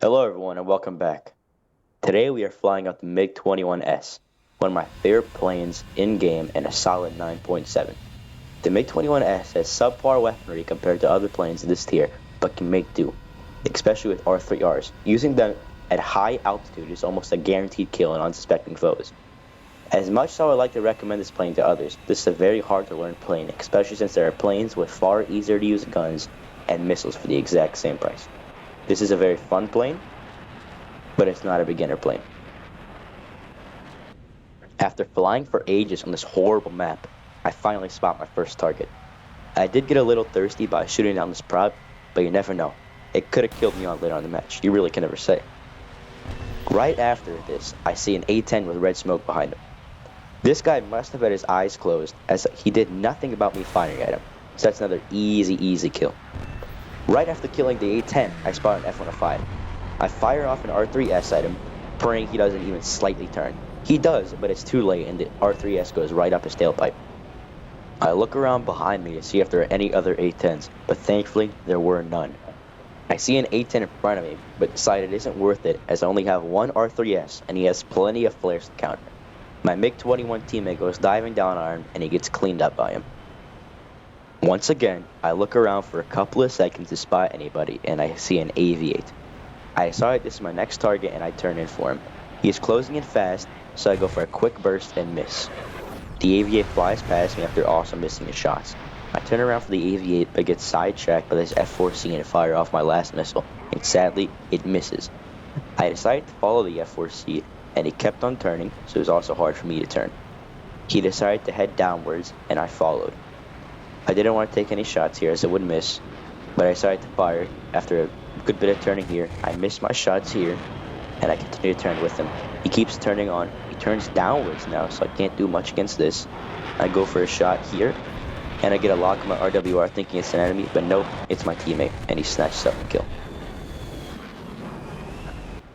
Hello everyone and welcome back. Today we are flying out the MiG-21S, one of my favorite planes in-game and a solid 9.7. The MiG-21S has subpar weaponry compared to other planes in this tier, but can make do, especially with R3Rs. Using them at high altitude is almost a guaranteed kill on unsuspecting foes. As much as I would like to recommend this plane to others, this is a very hard to learn plane, especially since there are planes with far easier to use guns and missiles for the exact same price. This is a very fun plane, but it's not a beginner plane. After flying for ages on this horrible map, I finally spot my first target. I did get a little thirsty by shooting down this prop, but you never know. It could have killed me on later on the match. You really can never say. Right after this, I see an A-10 with red smoke behind him. This guy must have had his eyes closed, as he did nothing about me firing at him. So that's another easy kill. Right after killing the A-10, I spot an F-105. I fire off an R3S at him, praying he doesn't even slightly turn. He does, but it's too late and the R3S goes right up his tailpipe. I look around behind me to see if there are any other A-10s, but thankfully there were none. I see an A-10 in front of me, but decide it isn't worth it as I only have one R3S and he has plenty of flares to counter. My MiG-21 teammate goes diving down on him and he gets cleaned up by him. Once again, I look around for a couple of seconds to spot anybody and I see an AV-8. I decide this is my next target and I turn in for him. He is closing in fast, so I go for a quick burst and miss. The AV-8 flies past me after also missing his shots. I turn around for the AV-8 but get sidetracked by this F-4C and fire off my last missile, and sadly, it misses. I decided to follow the F-4C and he kept on turning, so it was also hard for me to turn. He decided to head downwards and I followed. I didn't want to take any shots here as it would miss, but I decided to fire. After a good bit of turning here, I missed my shots here, and I continue to turn with him. He keeps turning on. He turns downwards now, so I can't do much against this. I go for a shot here, and I get a lock on my RWR thinking it's an enemy, but nope, it's my teammate, and he snatches up the kill.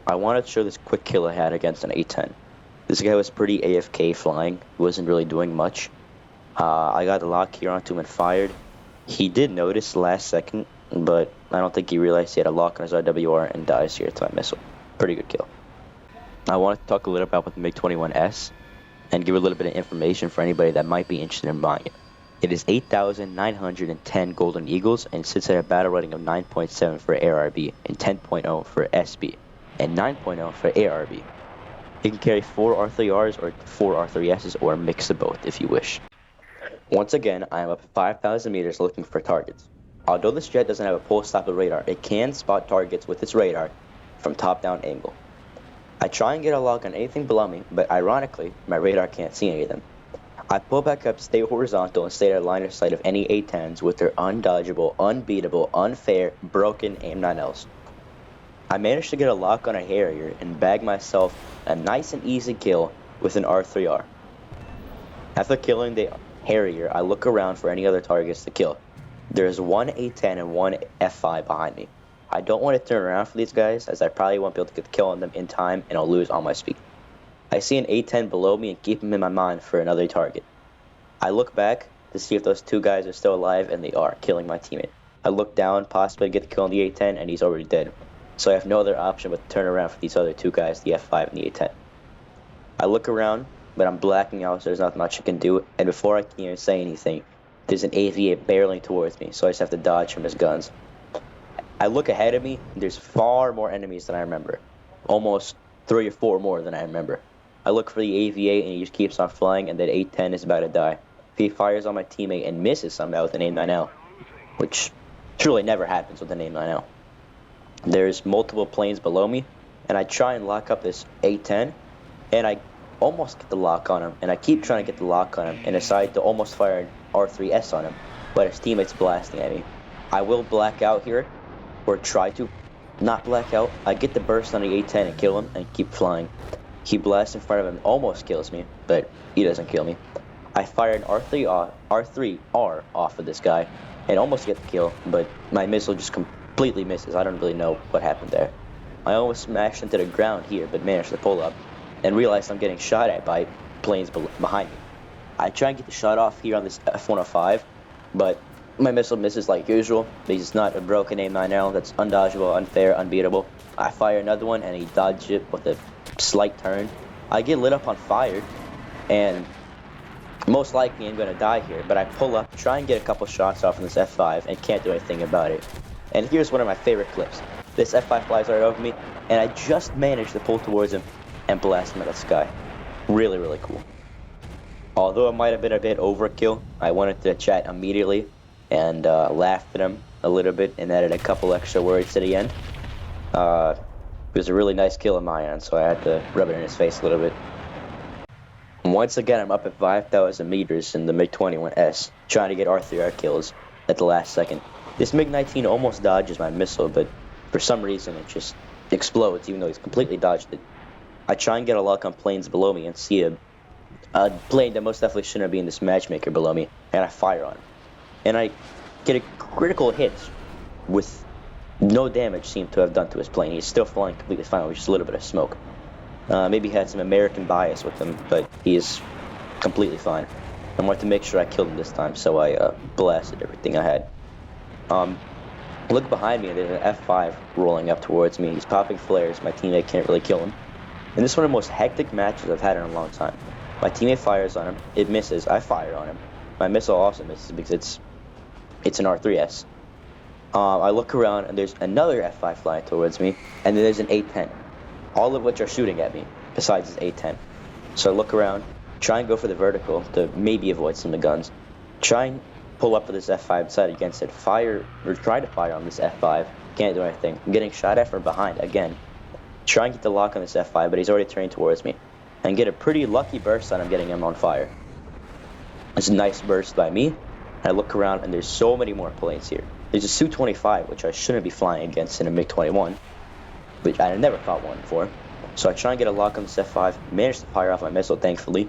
I wanted to show this quick kill I had against an A-10. This guy was pretty AFK flying. He wasn't really doing much. I got the lock here onto him and fired. He did notice the last second, but I don't think he realized he had a lock on his RWR and dies here to my missile. Pretty good kill. I wanted to talk a little about the MiG-21S and give a little bit of information for anybody that might be interested in buying it. It is 8,910 Golden Eagles and sits at a battle rating of 9.7 for ARB and 10.0 for SB and 9.0 for ARB. You can carry 4 R3Rs or 4 R3Ss or a mix of both if you wish. Once again, I am up at 5,000 meters looking for targets. Although this jet doesn't have a pulse-stopper radar, it can spot targets with its radar from top-down angle. I try and get a lock on anything below me, but ironically, my radar can't see any of them. I pull back up, stay horizontal, and stay at a line of sight of any A-10s with their undodgeable, unbeatable, unfair, broken AIM-9Ls. I managed to get a lock on a Harrier and bag myself a nice and easy kill with an R3R. After killing the Harrier, I look around for any other targets to kill. There's one A-10 and one F5 behind me. I don't want to turn around for these guys, as I probably won't be able to get the kill on them in time and I'll lose all my speed. I see an A-10 below me and keep him in my mind for another target. I look back to see if those two guys are still alive, and they are, killing my teammate. I look down, possibly get the kill on the A-10, and he's already dead. So I have no other option but to turn around for these other two guys, the F5 and the A-10. I look around, but I'm blacking out, so there's not much I can do, and before I can even say anything, there's an AV-8 barreling towards me, so I just have to dodge from his guns. I look ahead of me, and there's far more enemies than I remember. Almost 3 or 4 more than I remember. I look for the AV-8, and he just keeps on flying, and that A-10 is about to die. If he fires on my teammate and misses somehow with an AIM-9L, which truly never happens with an AIM-9L. There's multiple planes below me, and I try and lock up this A-10, and I almost get the lock on him, and I keep trying to get the lock on him, and decide to almost fire an R3S on him, but his teammate's blasting at me. I will black out here, or try to not black out. I get the burst on the A-10 and kill him, and keep flying. He blasts in front of him and almost kills me, but he doesn't kill me. I fire an R3R off of this guy, and almost get the kill, but my missile just completely misses. I don't really know what happened there. I almost smashed into the ground here, but managed to pull up, and realized I'm getting shot at by planes behind me. I try and get the shot off here on this F-105, but My missile misses like usual, because it's not a broken A9L that's undodgeable, unfair, unbeatable. I fire another one, and he dodged it with a slight turn. I get lit up on fire, and most likely I'm going to die here, but I pull up, try and get a couple shots off on this F5, and can't do anything about it. And here's one of my favorite clips. This F5 flies right over me, and I just managed to pull towards him and blast him out of the sky. Really, really cool. Although it might have been a bit overkill, I went into the chat immediately and laughed at him a little bit and added a couple extra words to the end. It was a really nice kill in my end, so I had to rub it in his face a little bit. Once again, I'm up at 5,000 meters in the MiG-21S, trying to get R3R kills at the last second. This MiG-19 almost dodges my missile, but for some reason it just explodes, even though he's completely dodged it. I try and get a lock on planes below me and see a plane that most definitely shouldn't be in this matchmaker below me, and I fire on him. And I get a critical hit with no damage seemed to have done to his plane. He's still flying completely fine with just a little bit of smoke. Maybe he had some American bias with him, but he is completely fine. I wanted to make sure I killed him this time, so I blasted everything I had. Look behind me, there's an F5 rolling up towards me. He's popping flares. My teammate can't really kill him. And this is one of the most hectic matches I've had in a long time. My teammate fires on him. It misses. I fire on him. My missile also misses because it's an R3S. I look around, and there's another F5 flying towards me, and then there's an A10. All of which are shooting at me, besides this A10. So I look around, try and go for the vertical to maybe avoid some of the guns. Try and pull up with this F5, decide against it. Fire, or try to fire on this F5. Can't do anything. I'm getting shot at from behind again. Try and get the lock on this F5, but he's already turning towards me. And get a pretty lucky burst on him, getting him on fire. It's a nice burst by me. I look around, and there's so many more planes here. There's a Su-25, which I shouldn't be flying against in a MiG-21. Which I never caught one before. So I try and get a lock on this F5, manage to fire off my missile, thankfully,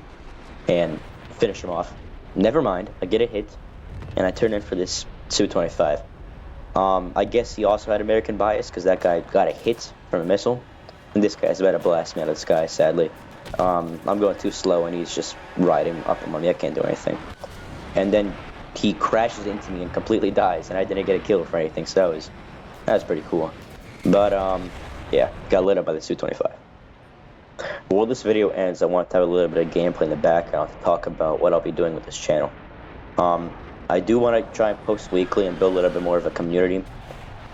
and finish him off. Never mind, I get a hit, and I turn in for this Su-25. I guess he also had American bias, because that guy got a hit from a missile, and this guy's about to blast me out of the sky, sadly. I'm going too slow, and he's just riding up on me. I can't do anything. And then he crashes into me and completely dies, and I didn't get a kill for anything, so that was pretty cool. But, yeah, got lit up by the Su-25. While this video ends, I want to have a little bit of gameplay in the background to talk about what I'll be doing with this channel. I do want to try and post weekly and build a little bit more of a community.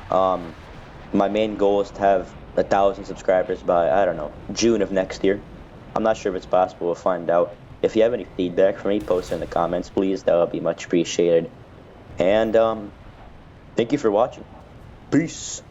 My main goal is to have 1,000 subscribers by, I don't know, June of next year. I'm not sure if it's possible. We'll find out. If you have any feedback for me, post it in the comments, please. That would be much appreciated. And thank you for watching. Peace.